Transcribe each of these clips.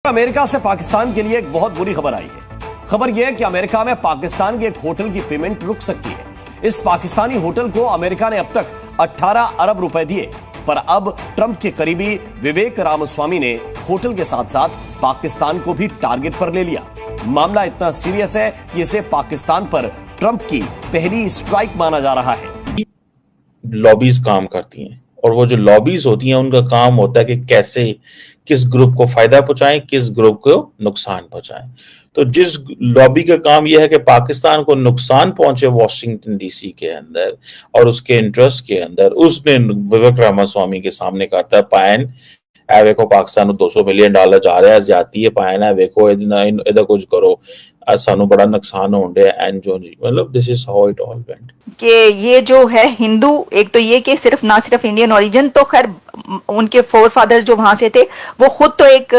America से पाकिस्तान के लिए एक बहुत बुरी खबर आई है। खबर यह है कि अमेरिका में पाकिस्तान के एक होटल की पेमेंट रुक सकती है। इस पाकिस्तानी होटल को अमेरिका ने अब तक 18 अरब रुपए दिए, पर अब ट्रंप के करीबी विवेक रामास्वामी ने होटल के साथ साथ पाकिस्तान को भी टारगेट पर ले लिया। मामला इतना सीरियस है कि इसे पाकिस्तान पर ट्रंप की पहली स्ट्राइक माना जा रहा है। लॉबीज काम करती हैं और वो जो लॉबीज होती हैं उनका काम होता है कि कैसे किस ग्रुप को फायदा पहुंचाएं, किस ग्रुप को नुकसान पहुंचाएं। तो जिस लॉबी का काम यह है कि पाकिस्तान को नुकसान पहुंचे वॉशिंगटन डीसी के अंदर और उसके इंटरेस्ट के अंदर, उसने विवेक रामास्वामी के सामने कहा था पायन ए वेखो पाकिस्तान को $200 मिलियन जा रहा है, ज्यादा है पायन है वेखो इधर कुछ करो, सानू बड़ा नुकसान हो रहा है। एंड जो जी मतलब this is how it all went कि ये जो है हिंदू, एक तो ये कि सिर्फ ना सिर्फ इंडियन ओरिजिन, तो खैर उनके फोर फादर जो वहां से थे वो खुद तो एक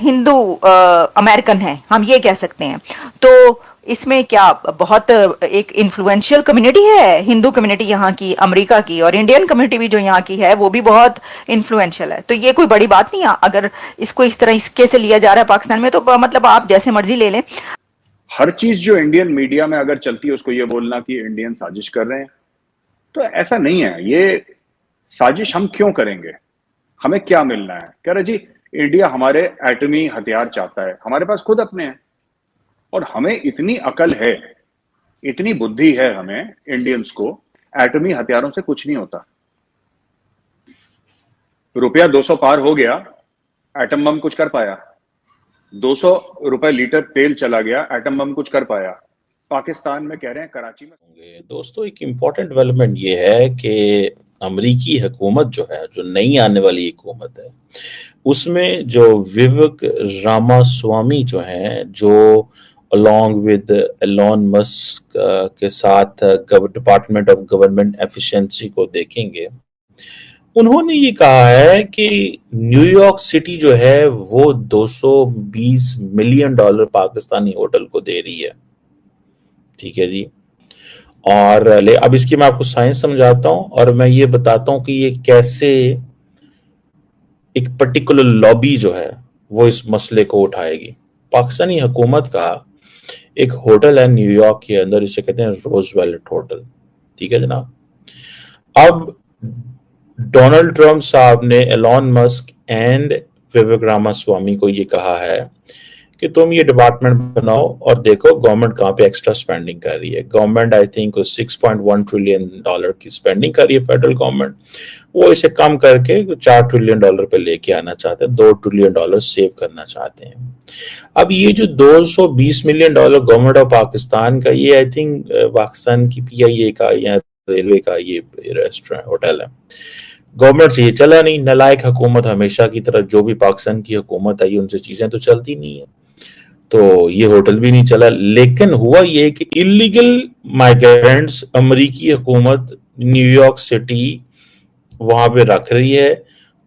हिंदू अमेरिकन है, हम ये कह सकते हैं। तो इसमें क्या बहुत एक इन्फ्लुएंशियल कम्युनिटी है हिंदू कम्युनिटी यहाँ की, अमेरिका की, और इंडियन कम्युनिटी भी जो यहाँ की है वो भी बहुत इन्फ्लुएंशियल है। तो ये कोई बड़ी बात नहीं है अगर इसको इस तरह इसके से लिया जा रहा है पाकिस्तान में, तो मतलब आप जैसे मर्जी ले लें। हर चीज जो इंडियन मीडिया में अगर चलती है उसको ये बोलना कि इंडियन साजिश कर रहे हैं, तो ऐसा नहीं है। ये साजिश हम क्यों करेंगे, हमें क्या मिलना है? कह रहे जी इंडिया हमारे एटमी हथियार चाहता है, हमारे पास खुद अपने हैं और हमें इतनी अकल है, इतनी बुद्धि है हमें इंडियंस को, एटमी हथियारों से कुछ नहीं होता। रुपया 200 पार हो गया, एटम बम कुछ कर पाया? 200 रुपए लीटर तेल चला गया, एटम बम कुछ कर पाया? पाकिस्तान में कह रहे हैं कराची में। दोस्तों एक इम्पॉर्टेंट डेवलपमेंट ये है कि अमरीकी हुकूमत जो है, जो नई आने वाली हुकूमत है, उसमें जो विवेक रामास्वामी जो हैं, जो अलॉन्ग विद एलोन मस्क के साथ डिपार्टमेंट ऑफ गवर्नमेंट एफिशिएंसी को देखेंगे, उन्होंने ये कहा है कि न्यूयॉर्क सिटी जो है वो $220 मिलियन पाकिस्तानी होटल को दे रही है। ठीक है जी। और अब इसकी मैं आपको साइंस समझाता हूं और मैं ये बताता हूं कि ये कैसे एक पर्टिकुलर लॉबी जो है वो इस मसले को उठाएगी। पाकिस्तानी हुकूमत का एक होटल है न्यूयॉर्क के अंदर, इसे कहते हैं रोजवेल्ट होटल। ठीक है जनाब। अब डोनाल्ड ट्रंप साहब ने एलोन मस्क एंड विवेक रामास्वामी को ये कहा है कि तुम ये डिपार्टमेंट बनाओ और देखो गवर्नमेंट कहाँ पे एक्स्ट्रा स्पेंडिंग कर रही है। गवर्नमेंट आई थिंक $6.1 ट्रिलियन की स्पेंडिंग कर रही है फेडरल गवर्नमेंट, वो इसे कम करके $4 ट्रिलियन पे लेके आना चाहते हैं, $2 ट्रिलियन सेव करना चाहते हैं। अब ये जो $220 मिलियन गवर्नमेंट ऑफ पाकिस्तान का, ये आई थिंक पाकिस्तान की PIA का या रेलवे का ये रेस्टोरेंट होटल है। गवर्नमेंट से ये चला नहीं, नालायक हुकूमत हमेशा की तरह, जो भी पाकिस्तान की हुकूमत आई उनसे चीजें तो चलती नहीं है, तो ये होटल भी नहीं चला। लेकिन हुआ ये कि इलीगल माइग्रेंट्स अमेरिकी हुकूमत न्यूयॉर्क सिटी वहां पे रख रही है,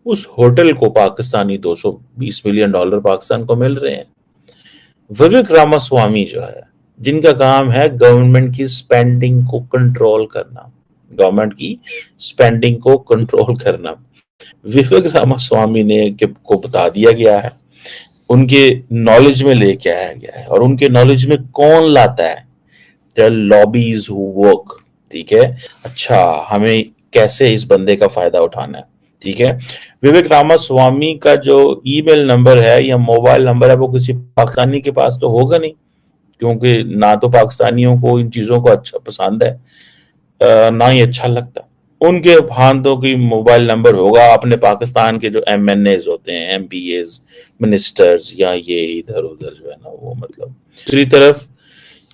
उस होटल को पाकिस्तानी $220 मिलियन पाकिस्तान को मिल रहे हैं। विवेक रामास्वामी जो है, जिनका काम है गवर्नमेंट की स्पेंडिंग को कंट्रोल करना, गवर्नमेंट की स्पेंडिंग को कंट्रोल करना, विवेक रामास्वामी ने को बता दिया गया है, उनके नॉलेज में लेके आया गया है। और उनके नॉलेज में कौन लाता है? There lobbies who work. ठीक है। अच्छा, हमें कैसे इस बंदे का फायदा उठाना है? ठीक है। विवेक रामास्वामी का जो ईमेल नंबर है या मोबाइल नंबर है वो किसी पाकिस्तानी के पास तो होगा नहीं, क्योंकि ना तो पाकिस्तानियों को इन चीजों को अच्छा पसंद है, ना ही अच्छा लगता। उनके हाथों की मोबाइल नंबर होगा अपने पाकिस्तान के जो MNAs होते हैं, MPAs, मिनिस्टर्स, या ये इधर उधर जो है ना वो, मतलब दूसरी तरफ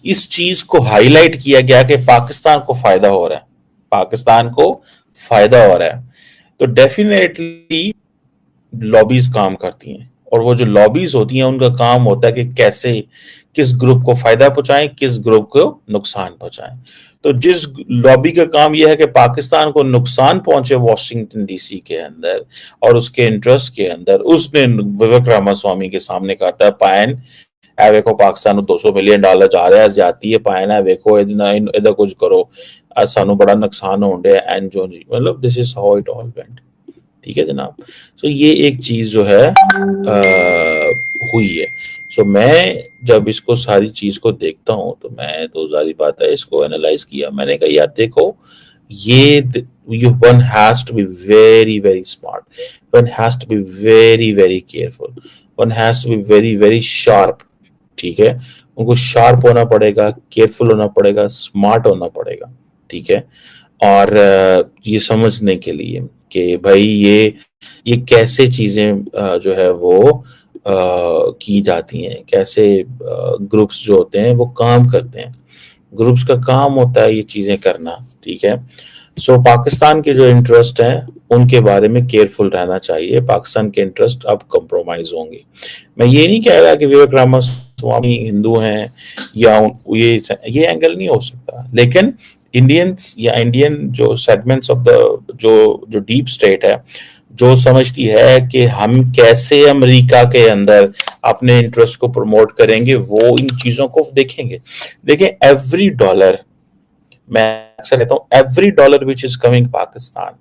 इस चीज को हाईलाइट किया गया कि पाकिस्तान को फायदा हो रहा है, पाकिस्तान को फायदा हो रहा है। तो डेफिनेटली लॉबीज काम करती हैं और वो जो लॉबीज होती हैं उनका काम होता है कि कैसे किस ग्रुप को फायदा पहुंचाएं, किस ग्रुप को नुकसान पहुंचाएं। तो जिस लॉबी का काम यह है कि पाकिस्तान को नुकसान पहुंचे वॉशिंगटन डीसी के अंदर और उसके इंटरेस्ट के अंदर, उसने विवेक रामास्वामी के सामने कहा था पायन ए वेखो पाकिस्तान को $200 मिलियन जा रहा है, ज्यादा है पायन है वेखो इधर कुछ करो, सानू बड़ा नुकसान हो रहा है। एंड जो जी मतलब this is how it all went. ठीक है जनाब। तो ये एक चीज जो है हुई है। सो मैं जब इसको सारी चीज को देखता हूँ तो मैं तो जारी बात है इसको एनालाइज किया। मैंने कहा यार देखो, ये one has to be very very smart, one has to be very very careful, one has to be very very sharp. ठीक है, उनको शार्प होना पड़ेगा, केयरफुल होना पड़ेगा, स्मार्ट होना पड़ेगा। ठीक है, और ये समझने के लिए कि भाई ये कैसे चीजें जो है वो की जाती हैं, कैसे ग्रुप्स जो होते हैं वो काम करते हैं। ग्रुप्स का काम होता है ये चीजें करना। ठीक है, सो पाकिस्तान के जो इंटरेस्ट हैं उनके बारे में केयरफुल रहना चाहिए। पाकिस्तान के इंटरेस्ट अब कंप्रोमाइज होंगे। मैं ये नहीं कहेगा कि विवेक रामास्वामी हिंदू हैं या ये एंगल नहीं हो सकता, लेकिन इंडियंस या इंडियन जो सेगमेंट्स ऑफ द जो डीप स्टेट है, जो समझती है कि हम कैसे अमेरिका के अंदर अपने इंटरेस्ट को प्रमोट करेंगे, वो इन चीजों को देखेंगे। देखें, एवरी डॉलर, मैं अक्सर कहता हूं, every dollar which is coming Pakistan,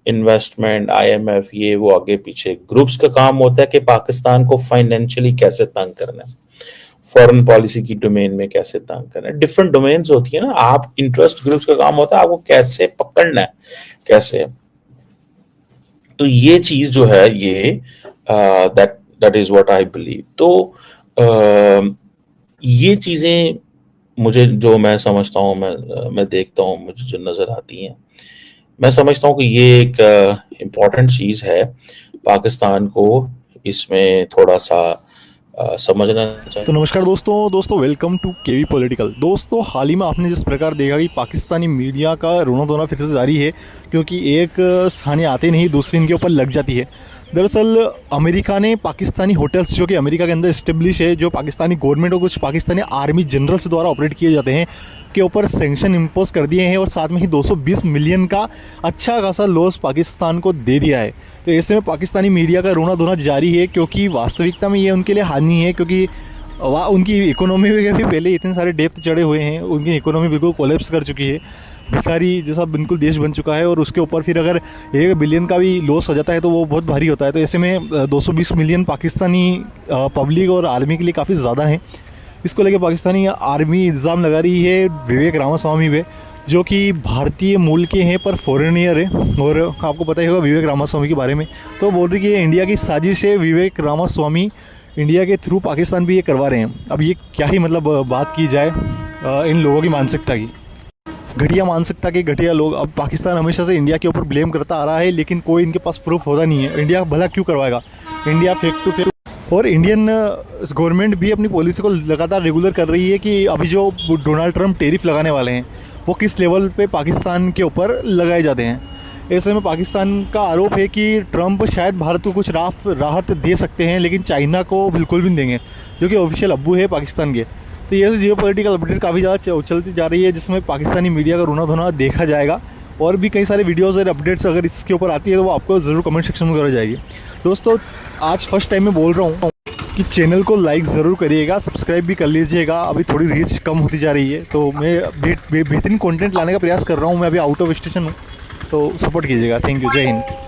investment, IMF, ये वो आगे पीछे, ग्रुप्स का काम होता है कि पाकिस्तान को फाइनेंशियली कैसे तंग करना है, फॉरेन पॉलिसी की डोमेन में कैसे तंग करना है। डिफरेंट डोमेन्स होती है ना, आप इंटरेस्ट ग्रुप्स का काम होता है आपको कैसे पकड़ना है, कैसे। तो ये चीज जो है ये that is what I believe. तो ये चीजें मुझे, जो मैं समझता हूँ, मैं देखता हूँ, मुझे जो नजर आती हैं, मैं समझता हूँ कि ये एक इम्पॉर्टेंट चीज है। पाकिस्तान को इसमें थोड़ा सा समझना चाहिए। तो नमस्कार दोस्तों वेलकम टू केवी पॉलिटिकल। दोस्तों, हाल ही में आपने जिस प्रकार देखा कि पाकिस्तानी मीडिया का रोना धोना फिर से जारी है, क्योंकि एक सामने आते नहीं दूसरी इनके ऊपर लग जाती है। दरअसल अमेरिका ने पाकिस्तानी होटल्स जो कि अमेरिका के अंदर इस्टेब्लिश है, जो पाकिस्तानी गवर्नमेंट और कुछ पाकिस्तानी आर्मी जनरल्स द्वारा ऑपरेट किए जाते हैं, के ऊपर सैंक्शन इम्पोज कर दिए हैं और साथ में ही 220 मिलियन का अच्छा खासा लॉस पाकिस्तान को दे दिया है। तो ऐसे में पाकिस्तानी मीडिया का रोना धोना जारी है, क्योंकि वास्तविकता में ये उनके लिए हानि है, क्योंकि उनकी इकोनॉमी में भी पहले इतने सारे डेप्थ चढ़े हुए हैं, उनकी इकोनॉमी बिल्कुल कोलैप्स कर चुकी है, भिखारी जैसा बिल्कुल देश बन चुका है, और उसके ऊपर फिर अगर 1 बिलियन का भी लॉस हो जाता है तो वो बहुत भारी होता है। तो ऐसे में 220 मिलियन पाकिस्तानी पब्लिक और आर्मी के लिए काफ़ी ज़्यादा हैं। इसको लेकर पाकिस्तानी आर्मी इल्ज़ाम लगा रही है विवेक रामास्वामी पे, जो कि भारतीय मूल के हैं पर फॉरेनियर है, और आपको पता ही होगा विवेक रामास्वामी के बारे में। तो बोल रही कि ये इंडिया की साजिश है, विवेक रामास्वामी इंडिया के थ्रू पाकिस्तान भी ये करवा रहे हैं। अब ये क्या ही मतलब बात की जाए इन लोगों की मानसिकता की, घटिया मानसिकता के घटिया लोग। अब पाकिस्तान हमेशा से इंडिया के ऊपर ब्लेम करता आ रहा है, लेकिन कोई इनके पास प्रूफ होता नहीं है। इंडिया भला क्यों करवाएगा, इंडिया फेक टू फेक। और इंडियन गवर्नमेंट भी अपनी पॉलिसी को लगातार रेगुलर कर रही है कि अभी जो डोनाल्ड ट्रंप टैरिफ लगाने वाले हैं वो किस लेवल पे पाकिस्तान के ऊपर लगाए जाते हैं। ऐसे में पाकिस्तान का आरोप है कि ट्रंप शायद भारत को कुछ राहत दे सकते हैं, लेकिन चाइना को बिल्कुल भी नहीं देंगे, जो कि ऑफिशियल अब्बू है पाकिस्तान के। तो ये जियो पॉलिटिकल अपडेट काफ़ी ज़्यादा चलती जा रही है, जिसमें पाकिस्तानी मीडिया का रोना धोना देखा जाएगा। और भी कई सारे वीडियोज़ और अपडेट्स अगर इसके ऊपर आती है तो वो आपको ज़रूर कमेंट सेक्शन में करा जाएगी। दोस्तों, आज फर्स्ट टाइम मैं बोल रहा हूँ कि चैनल को लाइक ज़रूर करिएगा, सब्सक्राइब भी कर लीजिएगा। अभी थोड़ी रीच कम होती जा रही है, तो मैं बेहतरीन कंटेंट लाने का प्रयास कर रहा हूँ। मैं अभी आउट ऑफ स्टेशन हूँ, तो सपोर्ट कीजिएगा। थैंक यू, जय हिंद।